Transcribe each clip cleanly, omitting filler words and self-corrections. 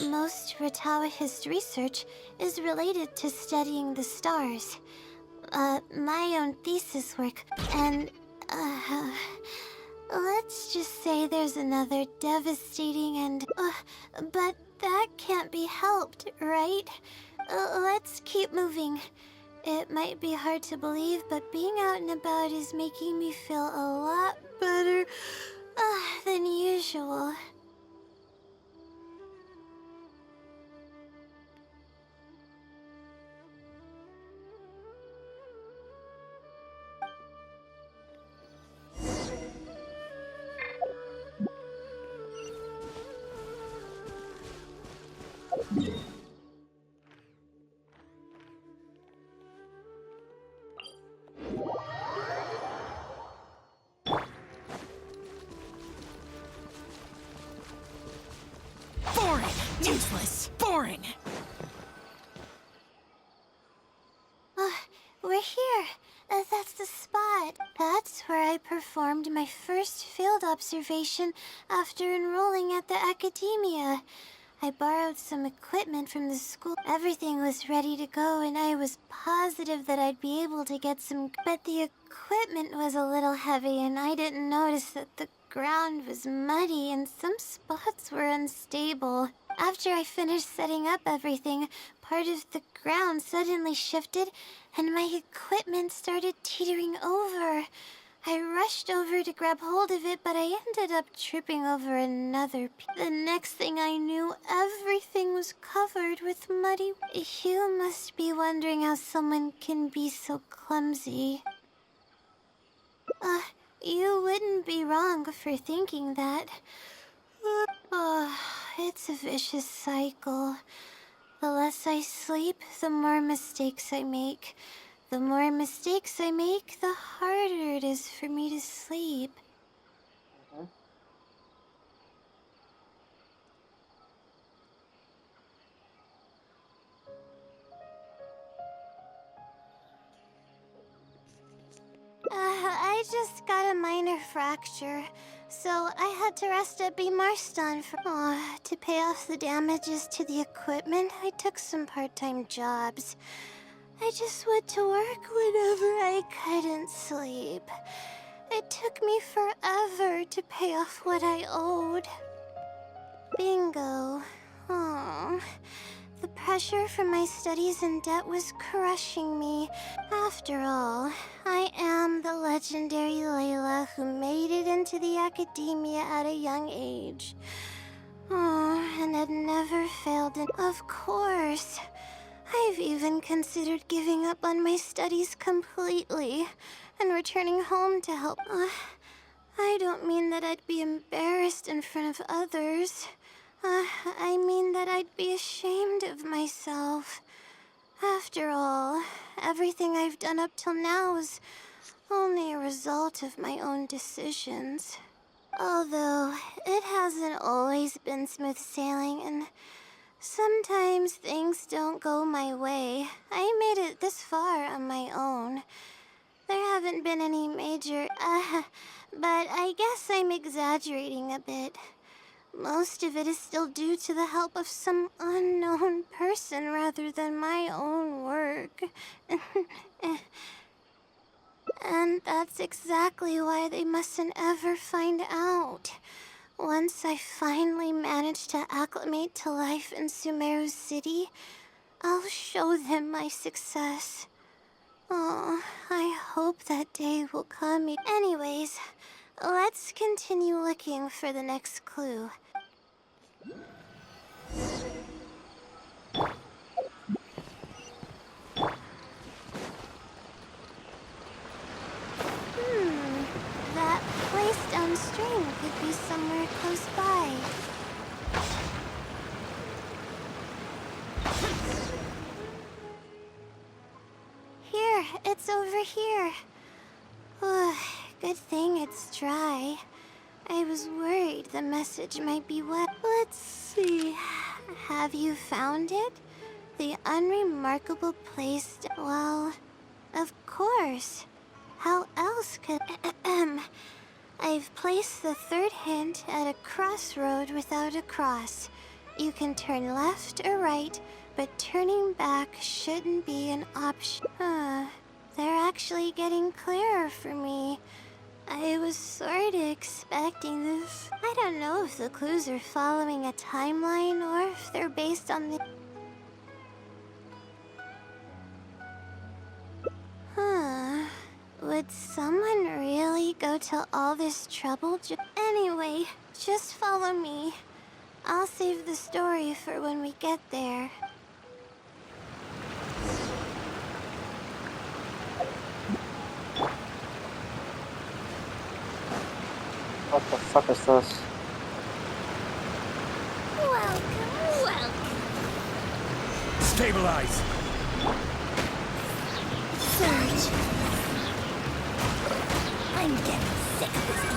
Most Ratawa research is related to studying the stars. My own thesis work, and, let's just say there's another devastating and, but that can't be helped, right? Let's keep moving. It might be hard to believe, but being out and about is making me feel a lot better, than usual. Boring! Useless! Boring! We're here. That's the spot. That's where I performed my first field observation after enrolling at the academia. I borrowed some equipment from the school. Everything was ready to go, and I was positive that I'd be able to get some. But the equipment was a little heavy, and I didn't notice that the ground was muddy and some spots were unstable. After I finished setting up everything, part of the ground suddenly shifted, and my equipment started teetering over. I rushed over to grab hold of it, but I ended up tripping over another piece. The next thing I knew, everything was covered with muddy. You must be wondering how someone can be so clumsy. You wouldn't be wrong for thinking that. It's a vicious cycle. The less I sleep, the more mistakes I make. The more mistakes I make, the harder it is for me to sleep. I just got a minor fracture, so I had to rest at B. Marston for... to pay off the damages to the equipment, I took some part-time jobs. I just went to work whenever I couldn't sleep. It took me forever to pay off what I owed. Bingo. Oh, the pressure from my studies and debt was crushing me. After all, I am the legendary Layla who made it into the academia at a young age. Oh, and had never failed in... Of course. I've even considered giving up on my studies completely and returning home to help. I don't mean that I'd be embarrassed in front of others. I mean that I'd be ashamed of myself. After all, everything I've done up till now is only a result of my own decisions. Although, it hasn't always been smooth sailing, and sometimes things don't go my way. I made it this far on my own. There haven't been any major, but I guess I'm exaggerating a bit. Most of it is still due to the help of some unknown person rather than my own work. And that's exactly why they mustn't ever find out. Once I finally manage to acclimate to life in Sumeru City, I'll show them my success. Oh, I hope that day will come. Anyways, let's continue looking for the next clue. That place downstream could be somewhere close by. Here, it's over here. Good thing it's dry. I was worried the message might be wet. Let's see. Have you found it? The unremarkable place... Well, of course. How else could... I've placed the third hint at a crossroad without a cross. You can turn left or right, but turning back shouldn't be an option. They're actually getting clearer for me. I was sort of expecting this. I don't know if the clues are following a timeline or if they're based on the... Would someone really go to all this trouble Anyway, just follow me. I'll save the story for when we get there. What the fuck is this? Welcome, welcome. Stabilize! Surge. I'm getting sick of this game.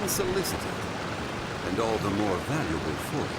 Unsolicited, and all the more valuable for it.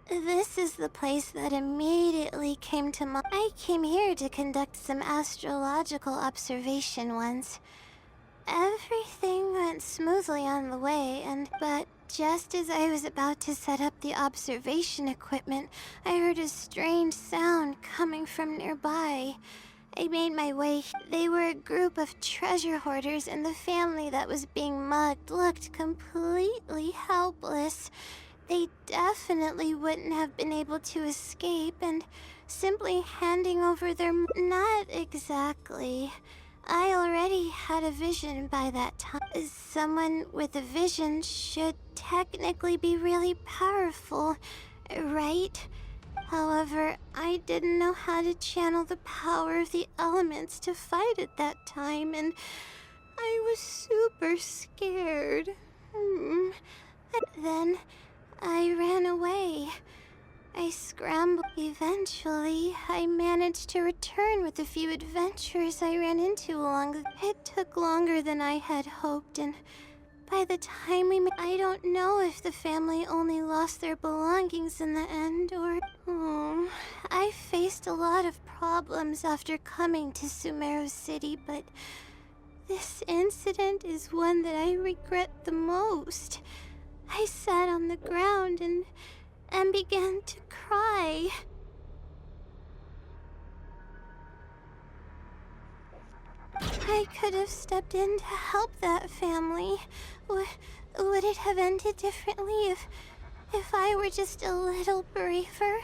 This is the place that immediately came to mind. I came here to conduct some astrological observation once. Everything went smoothly on the way, but just as I was about to set up the observation equipment, I heard a strange sound coming from nearby. I made my way. They were a group of treasure hoarders, and the family that was being mugged looked completely helpless. They definitely wouldn't have been able to escape, and simply handing over their... Not exactly. I already had a vision by that time. Someone with a vision should technically be really powerful, right? However, I didn't know how to channel the power of the elements to fight at that time, and I was super scared. Then I ran away. I scrambled. Eventually, I managed to return with a few adventures I ran into along the... It took longer than I had hoped, and by the time we... I don't know if the family only lost their belongings in the end, or... I faced a lot of problems after coming to Sumeru City, but this incident is one that I regret the most. I sat on the ground and began to cry. I could have stepped in to help that family. Would it have ended differently if I were just a little braver?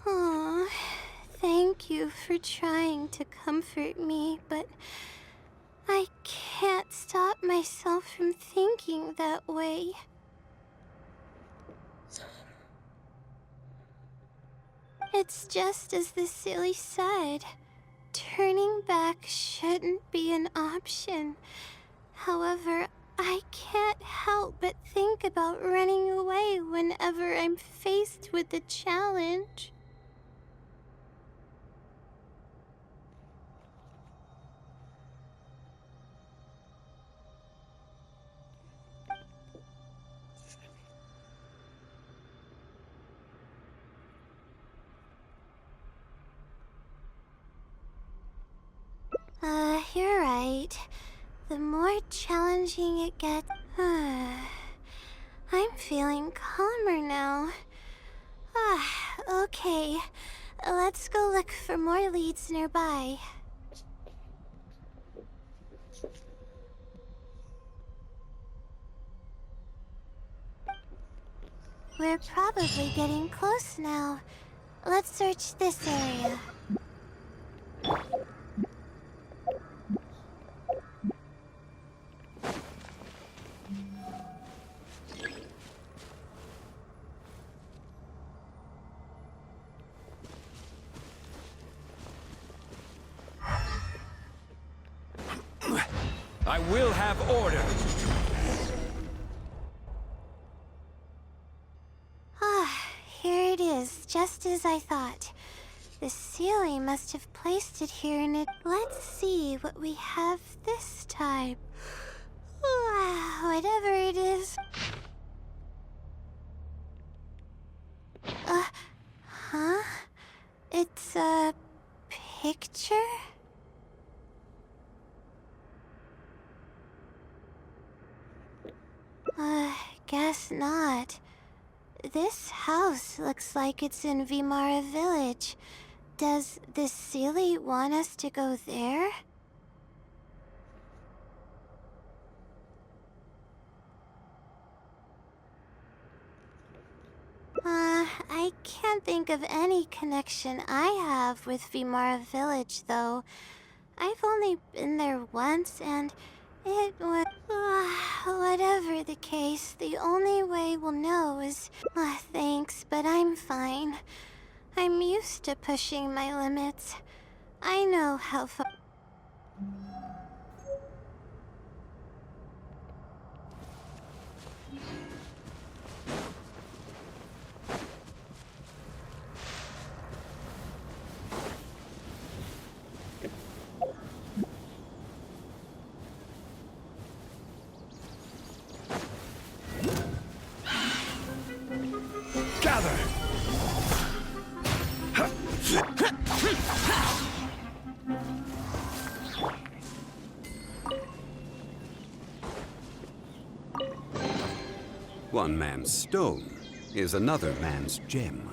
Aw, thank you for trying to comfort me, but I can't stop myself from thinking that way. It's just as the silly said. Turning back shouldn't be an option. However, I can't help but think about running away whenever I'm faced with a challenge. You're right. The more challenging it gets... I'm feeling calmer now. Okay. Let's go look for more leads nearby. We're probably getting close now. Let's search this area. I will have order. Ah, here it is, just as I thought. The Sealy must have placed it here in it. Let's see what we have this time. Whatever it is. Huh? It's a picture? Guess not. This house looks like it's in Vimara Village. Does the Sealy want us to go there? I can't think of any connection I have with Vimara Village, though. I've only been there once, and it was... whatever the case, the only way we'll know is... thanks, but I'm fine. I'm used to pushing my limits. I know how far... Gather! One man's stone is another man's gem.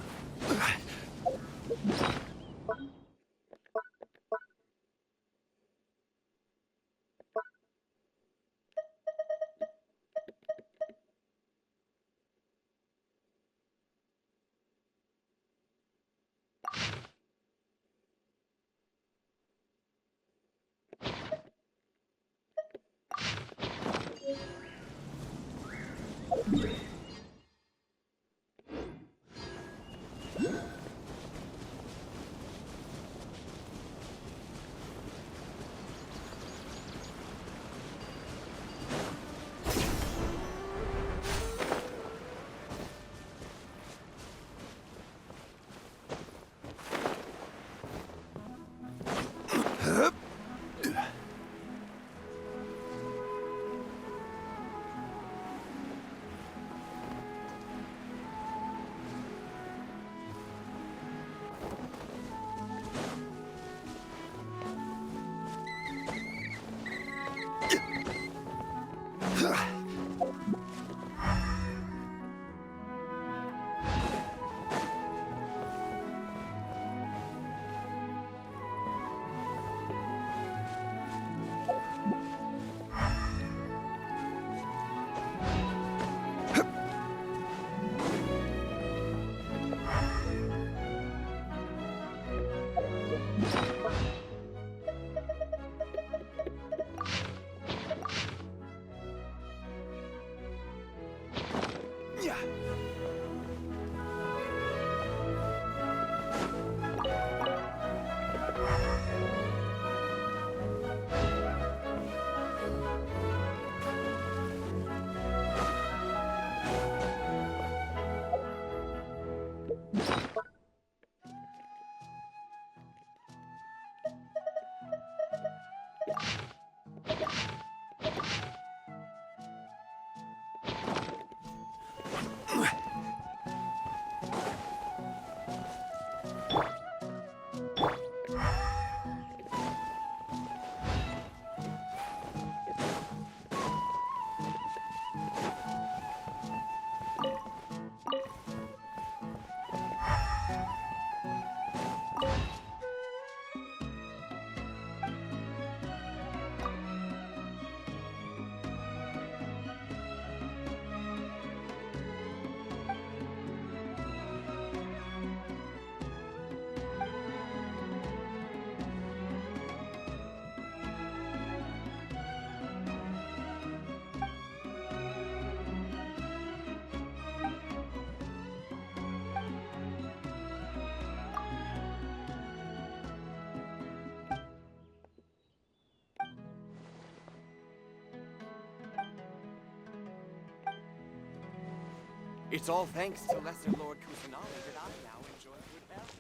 It's all thanks to Lesser Lord Kusanagi that I now enjoy good health.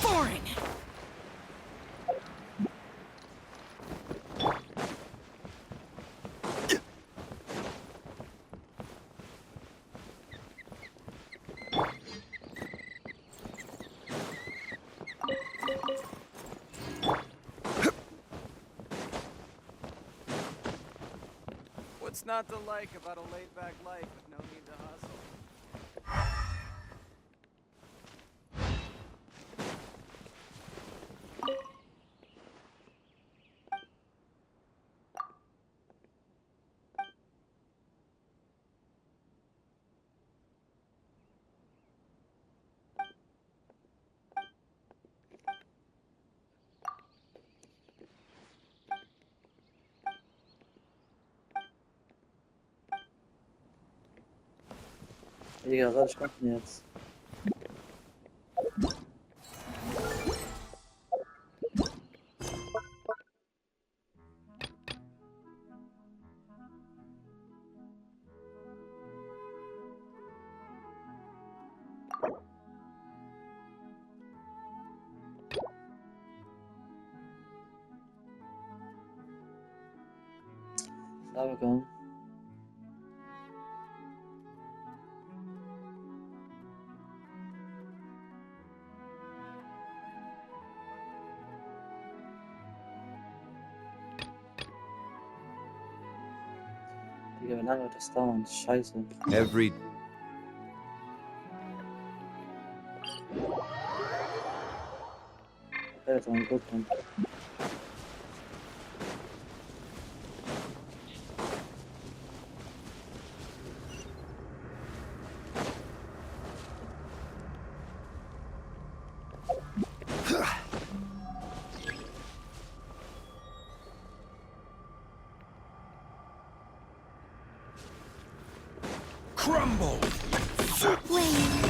Boring! What's not to like about a laid-back life with no need to hustle? Digga, was kommt denn jetzt? Da bekommen. Digga, wie lange wird das dauern? Scheiße. Every Der ist ein gut dran. Crumble! Wait.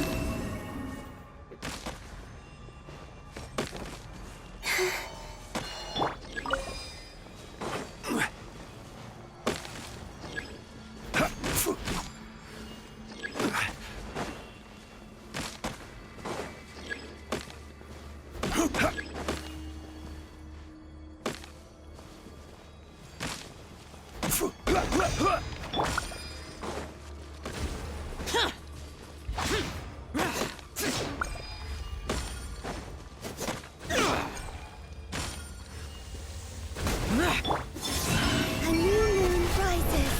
A new moon rises.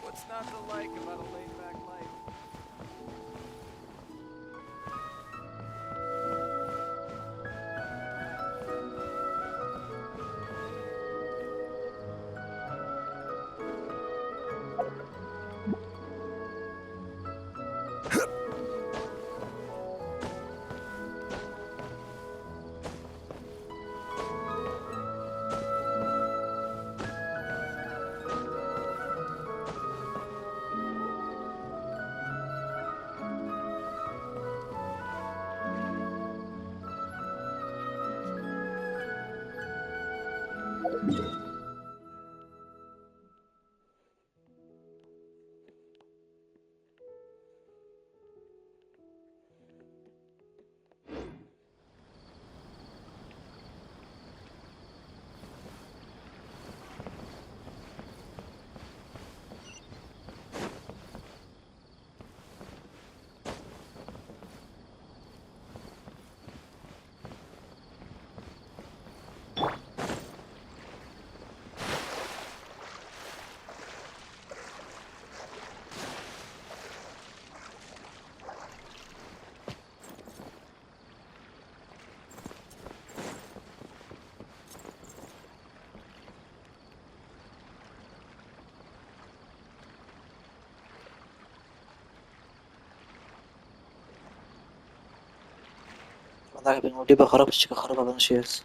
What's not to like about a laid-back life? والله بنودي بخربش كخربة بنشيز